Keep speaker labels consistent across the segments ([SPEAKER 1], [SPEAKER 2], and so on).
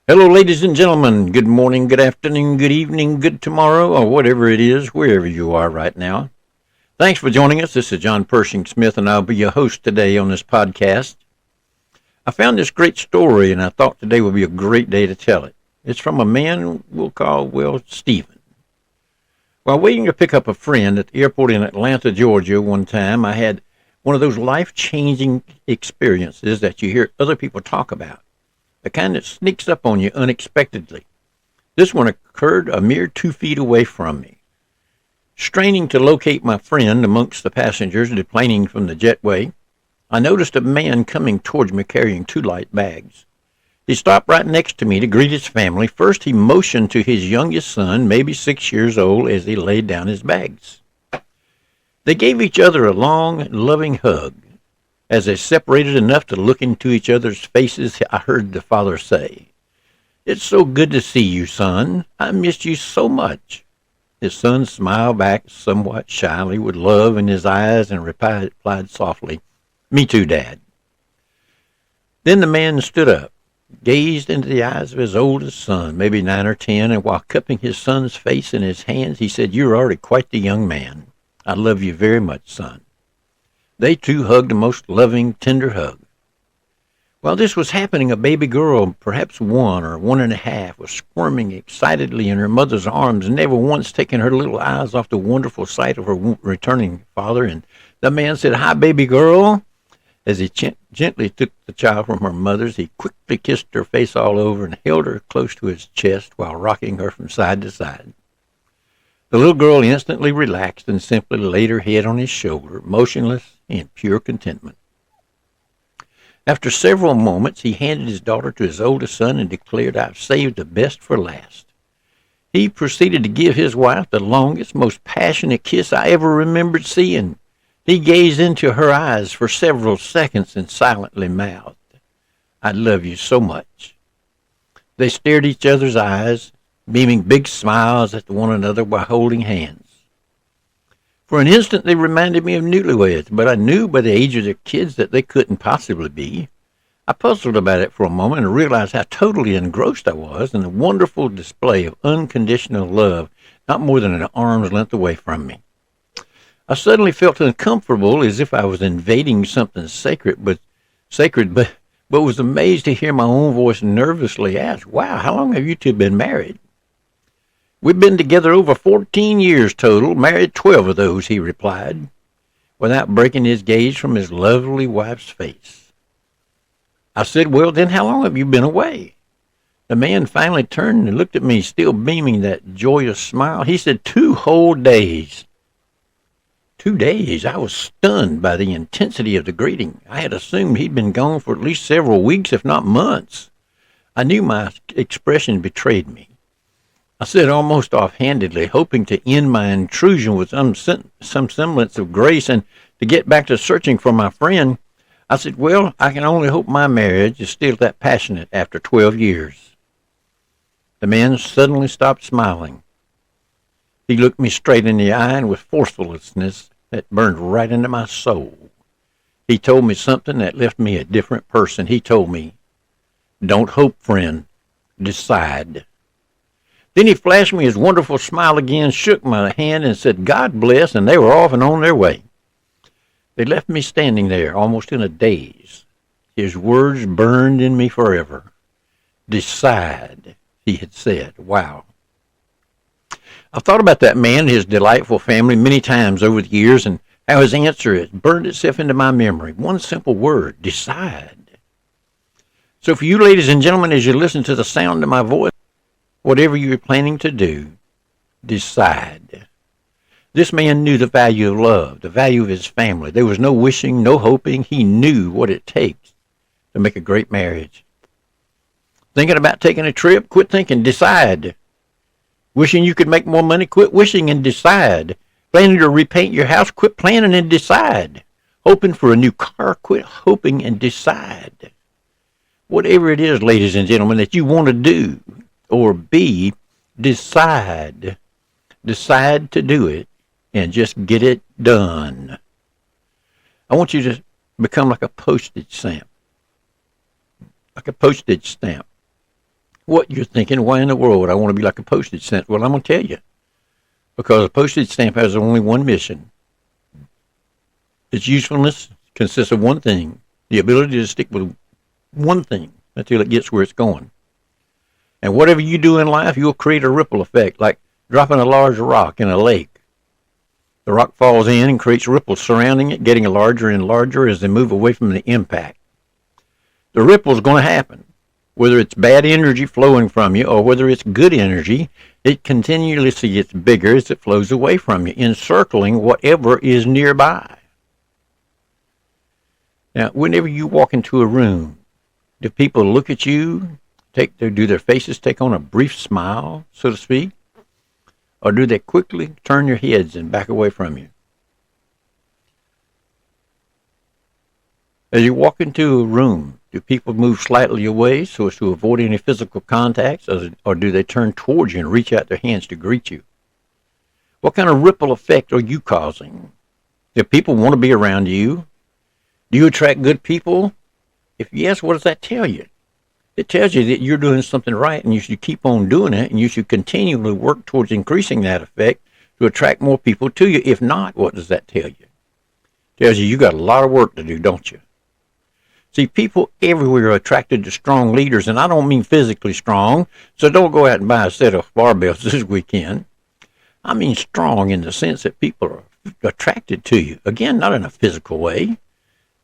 [SPEAKER 1] Hello, ladies and gentlemen. Good morning, good afternoon, good evening, good tomorrow, or whatever it is, wherever you are right now. Thanks for joining us. This is John Pershing Smith, and I'll be your host today on this podcast. I found this great story, and I thought today would be a great day to tell it. It's from a man we'll call, Stephen. While waiting to pick up a friend at the airport in Atlanta, Georgia, one time, I had one of those life-changing experiences that you hear other people talk about. The kind that sneaks up on you unexpectedly. This one occurred a mere 2 feet away from me. Straining to locate my friend amongst the passengers deplaning from the jetway, I noticed a man coming towards me carrying two light bags. He stopped right next to me to greet his family. First, he motioned to his youngest son, maybe 6 years old, as he laid down his bags. They gave each other a long, loving hug. As they separated enough to look into each other's faces, I heard the father say, "It's so good to see you, son. I missed you so much." His son smiled back somewhat shyly with love in his eyes and replied softly, "Me too, Dad." Then the man stood up, gazed into the eyes of his oldest son, maybe 9 or 10, and while cupping his son's face in his hands, he said, "You're already quite the young man. I love you very much, son." They too hugged a most loving, tender hug. While this was happening, a baby girl, perhaps 1 or 1.5, was squirming excitedly in her mother's arms, never once taking her little eyes off the wonderful sight of her returning father. And the man said, "Hi, baby girl." As he gently took the child from her mother's, he quickly kissed her face all over and held her close to his chest while rocking her from side to side. The little girl instantly relaxed and simply laid her head on his shoulder, motionless in pure contentment. After several moments, he handed his daughter to his oldest son and declared, "I've saved the best for last." He proceeded to give his wife the longest, most passionate kiss I ever remembered seeing. He gazed into her eyes for several seconds and silently mouthed, "I love you so much." They stared each other's eyes, beaming big smiles at one another while holding hands. For an instant they reminded me of newlyweds, but I knew by the age of their kids that they couldn't possibly be. I puzzled about it for a moment and realized how totally engrossed I was in the wonderful display of unconditional love not more than an arm's length away from me. I suddenly felt uncomfortable, as if I was invading something sacred, but was amazed to hear my own voice nervously ask, "Wow, how long have you two been married?" "We've been together over 14 years total, married 12 of those," he replied, without breaking his gaze from his lovely wife's face. I said, "Well, then how long have you been away?" The man finally turned and looked at me, still beaming that joyous smile. He said, 2 whole days. 2 days. I was stunned by the intensity of the greeting. I had assumed he'd been gone for at least several weeks, if not months. I knew my expression betrayed me. I said almost offhandedly, hoping to end my intrusion with some semblance of grace and to get back to searching for my friend. I said, "Well, I can only hope my marriage is still that passionate after 12 years. The man suddenly stopped smiling. He looked me straight in the eye and with forcefulness that burned right into my soul. He told me something that left me a different person. He told me, "Don't hope, friend. Decide." Then he flashed me his wonderful smile again, shook my hand, and said, "God bless," and they were off and on their way. They left me standing there, almost in a daze. His words burned in me forever. "Decide," he had said. Wow. I've thought about that man and his delightful family many times over the years, and how his answer has burned itself into my memory. One simple word: decide. So for you, ladies and gentlemen, as you listen to the sound of my voice, whatever you're planning to do, decide. This man knew the value of love, the value of his family. There was no wishing, no hoping. He knew what it takes to make a great marriage. Thinking about taking a trip? Quit thinking, decide. Wishing you could make more money? Quit wishing and decide. Planning to repaint your house? Quit planning and decide. Hoping for a new car? Quit hoping and decide. Whatever it is, ladies and gentlemen, that you want to do or be, decide. Decide to do it and just get it done. I want you to become like a postage stamp. Like a postage stamp. what you're thinking, why in the world would I want to be like a postage stamp? Well, I'm going to tell you. Because a postage stamp has only one mission. Its usefulness consists of one thing, the ability to stick with one thing until it gets where it's going. And whatever you do in life, you'll create a ripple effect, like dropping a large rock in a lake. The rock falls in and creates ripples surrounding it, getting larger and larger as they move away from the impact. The ripple is going to happen. Whether it's bad energy flowing from you or whether it's good energy, it continuously gets bigger as it flows away from you, encircling whatever is nearby. Now, whenever you walk into a room, do people look at you, do their faces take on a brief smile, so to speak? Or do they quickly turn their heads and back away from you? As you walk into a room, do people move slightly away so as to avoid any physical contacts, or do they turn towards you and reach out their hands to greet you? What kind of ripple effect are you causing? Do people want to be around you? Do you attract good people? If yes, what does that tell you? It tells you that you're doing something right and you should keep on doing it, and you should continually work towards increasing that effect to attract more people to you. If not, what does that tell you? It tells you got a lot of work to do, don't you? See, people everywhere are attracted to strong leaders, and I don't mean physically strong, so don't go out and buy a set of barbells this weekend. I mean strong in the sense that people are attracted to you. Again, not in a physical way,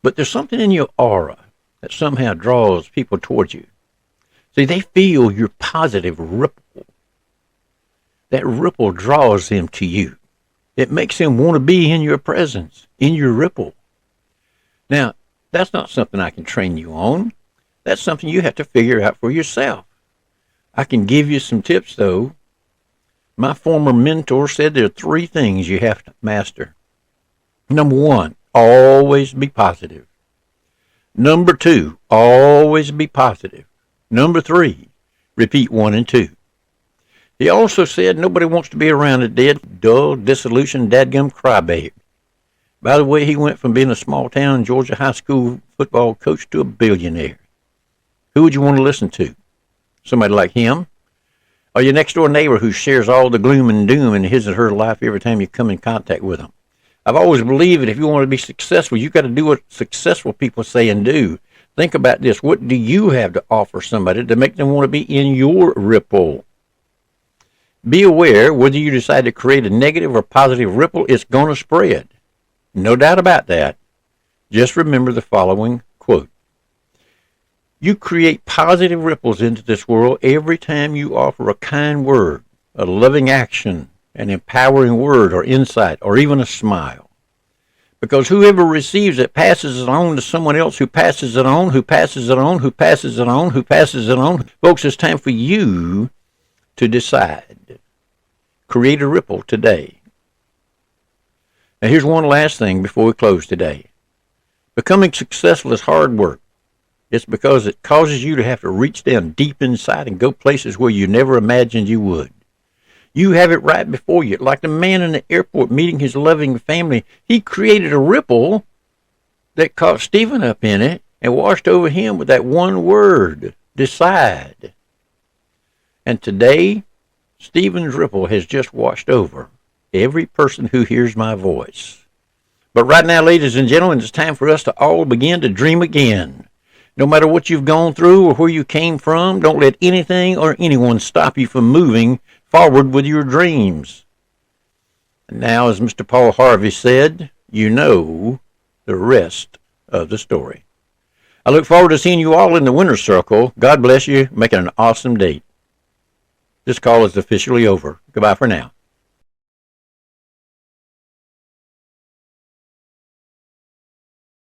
[SPEAKER 1] but there's something in your aura that somehow draws people towards you. See, they feel your positive ripple. That ripple draws them to you. It makes them want to be in your presence, in your ripple. Now, that's not something I can train you on. That's something you have to figure out for yourself. I can give you some tips, though. My former mentor said there are 3 things you have to master. Number 1, always be positive. Number 2, always be positive. Number 3, repeat 1 and 2. He also said nobody wants to be around a dead, dull, disillusioned, dadgum crybaby. By the way, he went from being a small-town Georgia high school football coach to a billionaire. Who would you want to listen to? Somebody like him? Or your next-door neighbor who shares all the gloom and doom in his or her life every time you come in contact with them? I've always believed that if you want to be successful, you've got to do what successful people say and do. Think about this. What do you have to offer somebody to make them want to be in your ripple? Be aware whether you decide to create a negative or positive ripple, it's going to spread. No doubt about that. Just remember the following quote. You create positive ripples into this world every time you offer a kind word, a loving action, an empowering word or insight, or even a smile. Because whoever receives it passes it on to someone else who passes it on, who passes it on, who passes it on, who passes it on. Folks, it's time for you to decide. Create a ripple today. Now, here's one last thing before we close today. Becoming successful is hard work. It's because it causes you to have to reach down deep inside and go places where you never imagined you would. You have it right before you. Like the man in the airport meeting his loving family, he created a ripple that caught Stephen up in it and washed over him with that one word, decide. And today, Stephen's ripple has just washed over every person who hears my voice. But right now, ladies and gentlemen, it's time for us to all begin to dream again. No matter what you've gone through or where you came from, don't let anything or anyone stop you from moving forward with your dreams. And now, as Mr. Paul Harvey said, you know the rest of the story. I look forward to seeing you all in the winner's circle. God bless you. Make it an awesome day. This call is officially over. Goodbye for now.